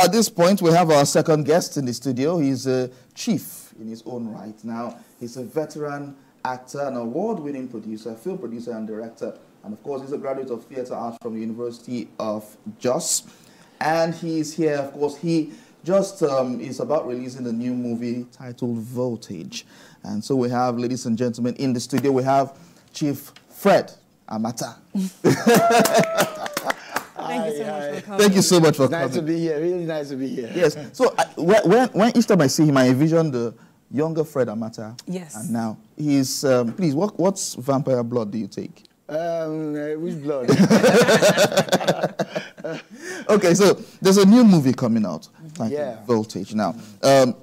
at this point, we have our second guest in the studio. He's a chief in his own right. Now, he's a veteran actor, an award-winning producer, film producer and director. And of course, he's a graduate of theatre arts from the University of Jos. And he's here, of course, he just is about releasing a new movie titled Voltage. And so we have, ladies and gentlemen, in the studio, we have Chief Fred Amata. Thank you so much for coming. Thank you so much for coming. Nice to be here. Really nice to be here. Yes. So when each time I see him, I envision the younger Fred Amata. Yes. And now he's please, what's vampire blood do you take? Which blood? Okay, so there's a new movie coming out, titled Voltage. Now,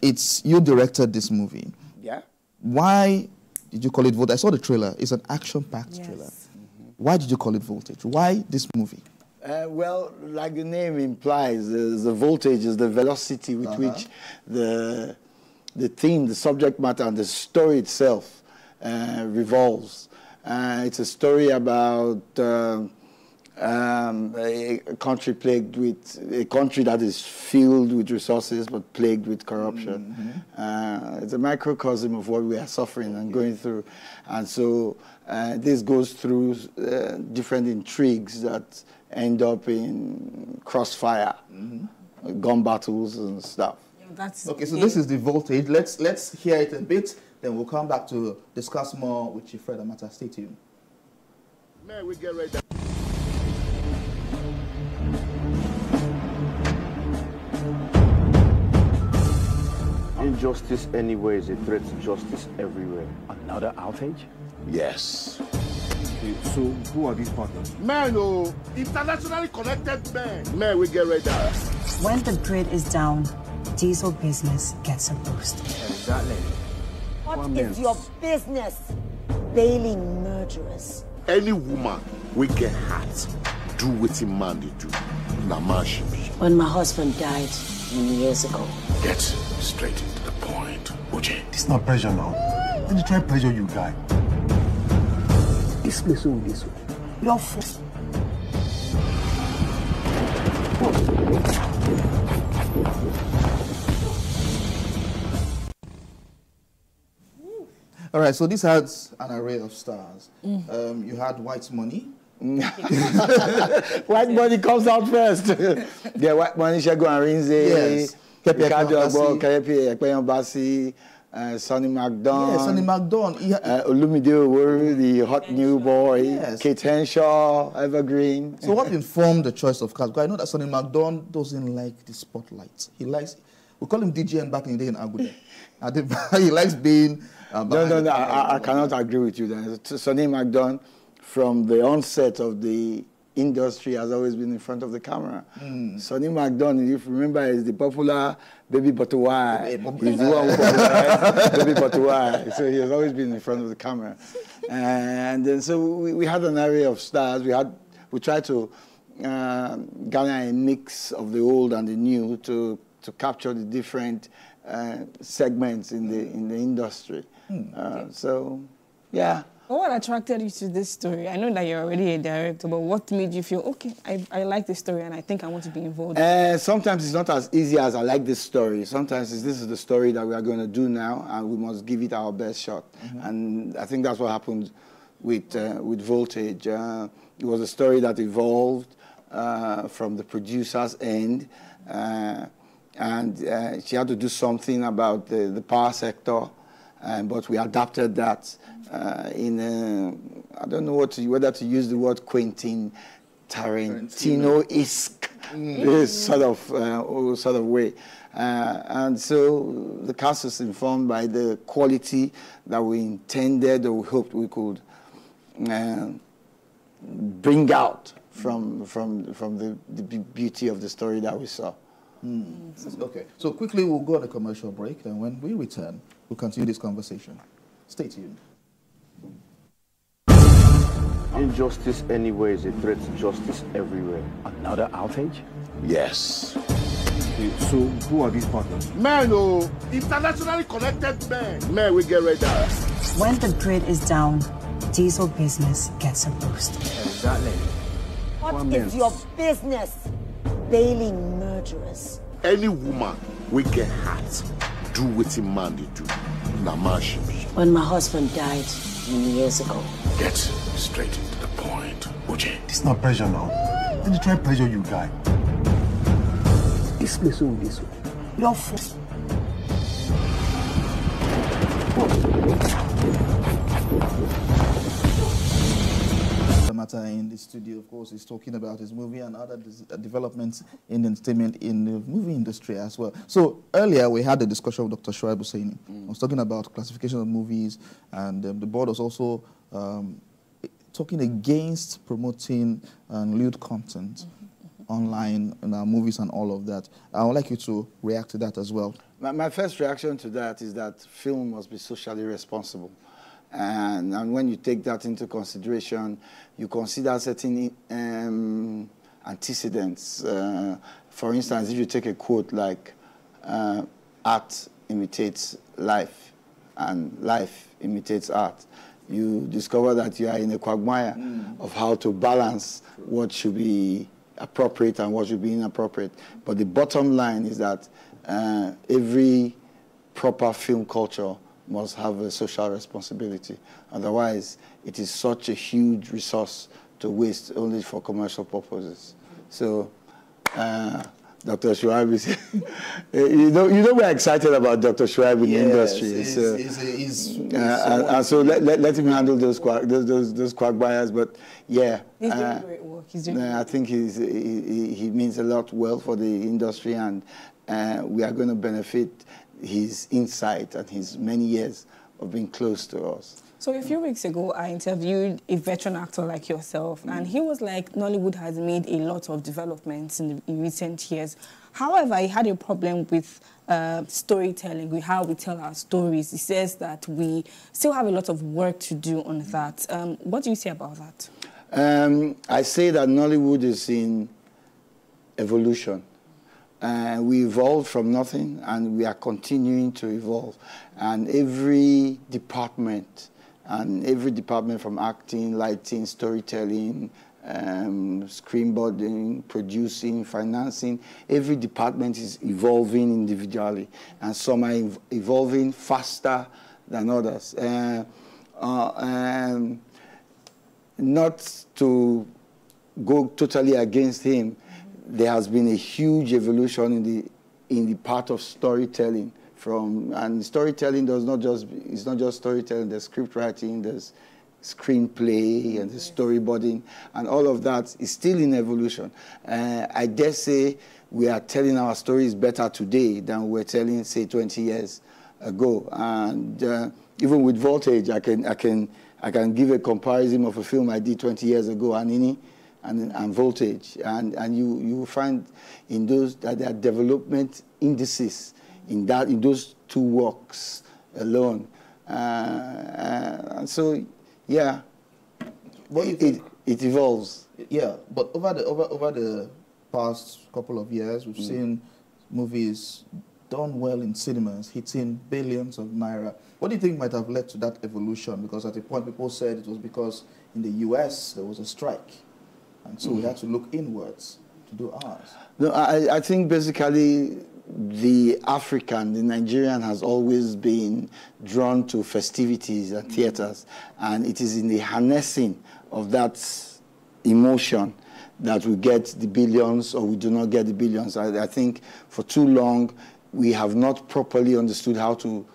it's you directed this movie. Yeah. Why did you call it Voltage? I saw the trailer. It's an action-packed trailer. Why did you call it Voltage? Why this movie? Well, like the name implies, the voltage is the velocity with which the theme, the subject matter, and the story itself revolves. It's a story about a country plagued with, a country that is filled with resources but plagued with corruption. It's a microcosm of what we are suffering and going through. And so this goes through different intrigues that end up in crossfire, gun battles and stuff. That's okay, so this is the Voltage. Let's hear it a bit, then we'll come back to discuss more with Chief Fred Amata. Stay tuned. Man, we get ready. Injustice anywhere is a threat to justice everywhere. Another outage? Yes. So who are these partners? Man, oh, internationally connected men. Man, we get ready. When the grid is down, diesel business gets a boost. Exactly. What is your business? Bailing murderers. Any woman we get hurt, do what a man they do. Na man she be. When my husband died many years ago. Get straight into the point, Uche. It's not pressure now. Let me try pressure you, guy. This place will be so. You're forced. All right, so this had an array of stars. You had White Money. White Money comes out first. Yeah, White Money, Shago Arinze, Yes. Kepe Ekpeyambasi, Sonny McDonald. Yes, Sonny McDonald. Olumide Oworu, the hot new boy. Yes. Kate Henshaw, Evergreen. So what informed the choice of cast? Because I know that Sonny McDonald doesn't like the spotlight. He likes, we call him DJing back in the day in Agude. He likes being... No, I cannot agree with you then. Sonny McDonald, from the onset of the industry, has always been in front of the camera. Sonny McDonald, if you remember, is the popular Baby Butterwire. He's the one who popularized Baby Butterwire. So he has always been in front of the camera. And then so we had an array of stars. We tried to garner a mix of the old and the new to capture the different segments in the industry. So, yeah. Well, what attracted you to this story? I know that you're already a director, but what made you feel, okay, I like this story and I think I want to be involved? Sometimes it's not as easy as I like this story. Sometimes this is the story that we are going to do now and we must give it our best shot. And I think that's what happened with Voltage. It was a story that evolved from the producer's end. And she had to do something about the power sector, but we adapted that I don't know whether to use the word Quentin Tarantino-esque sort of way. And so the cast is informed by the quality that we intended or we hoped we could bring out from the beauty of the story that we saw. Okay, so quickly we'll go on a commercial break, and when we return, we'll continue this conversation. Stay tuned. Injustice anywhere is a threat to justice everywhere. Another outage? Yes. So who are these partners? Man, oh, internationally connected men. Man, we get ready. When the grid is down, diesel business gets a boost. Exactly. What is your business? Bailing murderers. Any woman we get hot, do wetin man dey do. Na man she be. When my husband died many years ago. Get straight to the point, Uche. It's not pressure now. Let me try pressure you guy. This place will be so. You're forced. Amata in the studio, of course, is talking about his movie and other developments in the entertainment in the movie industry as well. So earlier we had a discussion with Dr. Shoaib Hussaini. I was talking about classification of movies, and the board was also talking against promoting lewd content online in our movies and all of that. I would like you to react to that as well. My first reaction to that is that film must be socially responsible. And when you take that into consideration, you consider certain antecedents. For instance, if you take a quote like, art imitates life, and life imitates art, you discover that you are in a quagmire of how to balance what should be appropriate and what should be inappropriate. But the bottom line is that every proper film culture must have a social responsibility. Otherwise, it is such a huge resource to waste only for commercial purposes. So, Dr. Shoaib is, you know we're excited about Dr. Shoaib in the industry. So let him handle those quagmires. But yeah, he's doing great work. I think he means a lot well for the industry, and we are going to benefit his insight and his many years of being close to us. So a few weeks ago, I interviewed a veteran actor like yourself, and he was like, Nollywood has made a lot of developments in recent years. However, he had a problem with storytelling, with how we tell our stories. He says that we still have a lot of work to do on that. What do you say about that? I say that Nollywood is in evolution. We evolved from nothing, and we are continuing to evolve. And every department from acting, lighting, storytelling, screenboarding, producing, financing, every department is evolving individually. And some are evolving faster than others. Not to go totally against him, there has been a huge evolution in the part of storytelling. And storytelling it's not just storytelling. There's script writing, there's screenplay, and there's storyboarding, and all of that is still in evolution. I dare say we are telling our stories better today than we were telling, say, 20 years ago. And even with Voltage, I can give a comparison of a film I did 20 years ago, Anini, and Voltage, and you find in those that there are development indices in those two works alone, and so yeah, it evolves. Yeah, but over the past couple of years, we've seen movies done well in cinemas, hitting billions of naira. What do you think might have led to that evolution? Because at a point, people said it was because in the US there was a strike, and so we had to look inwards to do ours. No, I think basically the Nigerian has always been drawn to festivities and theaters, and it is in the harnessing of that emotion that we get the billions or we do not get the billions. I think for too long we have not properly understood how to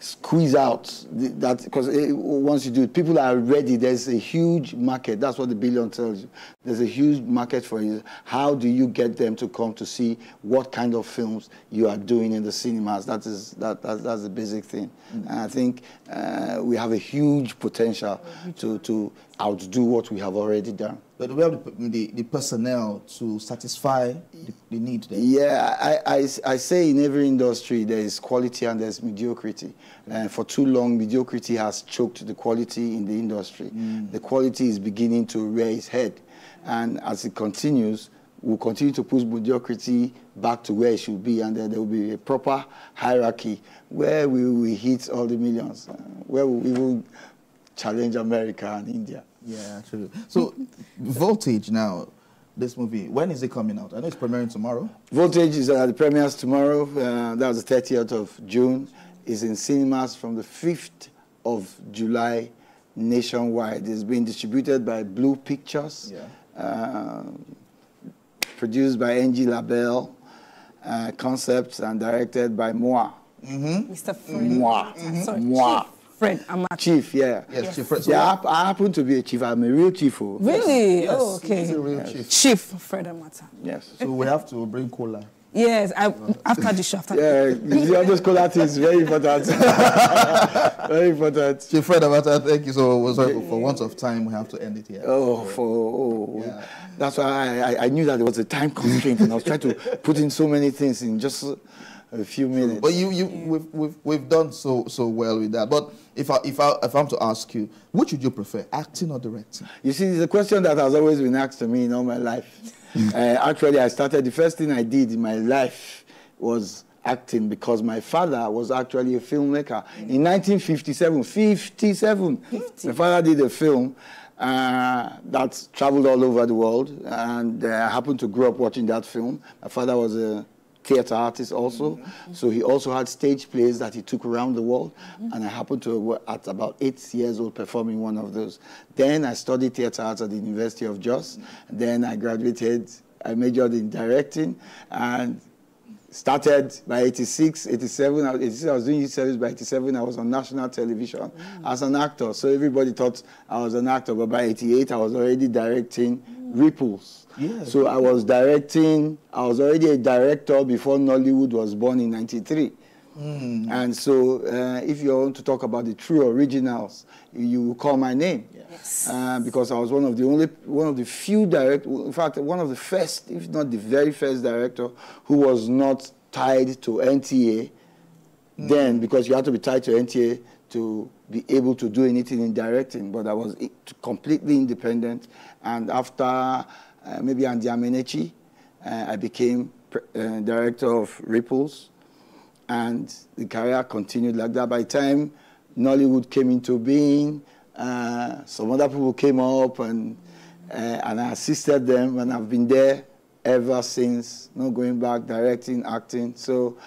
squeeze out that, because once you do it, people are ready. There's a huge market. That's what the billion tells you. There's a huge market for you. How do you get them to come to see what kind of films you are doing in the cinemas? That's the basic thing. And I think we have a huge potential to outdo what we have already done. But we have the personnel to satisfy the need there. Yeah, I say in every industry there is quality and there's mediocrity. And for too long, mediocrity has choked the quality in the industry. The quality is beginning to rear its head. And as it continues, we'll continue to push mediocrity back to where it should be, and then there will be a proper hierarchy where we will hit all the millions, where we will challenge America and India. Yeah, true. So, Voltage now, this movie. When is it coming out? I know it's premiering tomorrow. Voltage is at the premieres tomorrow. That was the 30th of June. It's in cinemas from the 5th of July nationwide. It's being distributed by Blue Pictures, produced by NG Labelle, concepts and directed by Moi. Mr. Fred. Moi. Sorry, Moi. Chief Fred Amata. Chief, yeah. Yes, Chief Fred. So Yeah, I happen to be a chief. I'm a real chief. Oh. Really? Yes, Oh, okay. he's a real chief. Chief Fred Amata. Yes. So we have to bring cola. Yes, after the show. Yeah, the other scholar thing is very important. Very important. Chief Fred Amata, thank you. So sorry, for want of time, we have to end it here. That's why I knew that there was a time constraint, and I was trying to put in so many things in just a few minutes. But we've done so well with that. But if I'm to ask you, which would you prefer, acting or directing? You see, it's a question that has always been asked to me in all my life. Actually, the first thing I did in my life was acting, because my father was actually a filmmaker. In 1957, my father did a film that traveled all over the world, and I happened to grow up watching that film. My father was a theater artist also, so he also had stage plays that he took around the world, and I happened to, at about 8 years old, performing one of those. Then I studied theater arts at the University of Jos. Then I graduated, I majored in directing, and started by 86, 87, I was doing youth service. By 87, I was on national television as an actor. So everybody thought I was an actor, but by 88, I was already directing Ripples. Yeah. So I was already a director before Nollywood was born in 93. And so if you want to talk about the true originals, you will call my name. Yes. Because I was one of the few directors, in fact, one of the first, if not the very first director who was not tied to NTA then, because you had to be tied to NTA to be able to do anything in directing, but I was completely independent. And after maybe Andy Amenechi, I became director of Ripples, and the career continued like that. By the time Nollywood came into being, some other people came up, and I assisted them, and I've been there ever since, not going back, directing, acting. So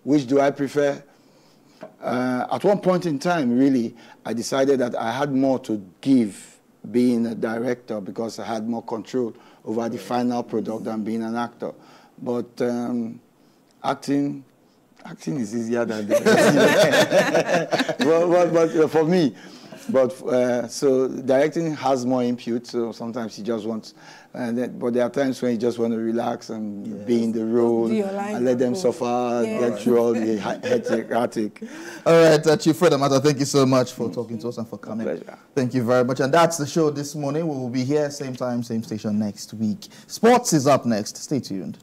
which do I prefer? At one point in time, really, I decided that I had more to give being a director, because I had more control over the final product than being an actor. But acting is easier than but for me. But so directing has more input. So sometimes you just want, but there are times when you just want to relax and be in the role and let them suffer, get through all the hectic. All right, Chief Fred Amata, thank you so much for talking to us and for coming. Pleasure. Thank you very much. And that's the show this morning. We will be here same time, same station next week. Sports is up next. Stay tuned.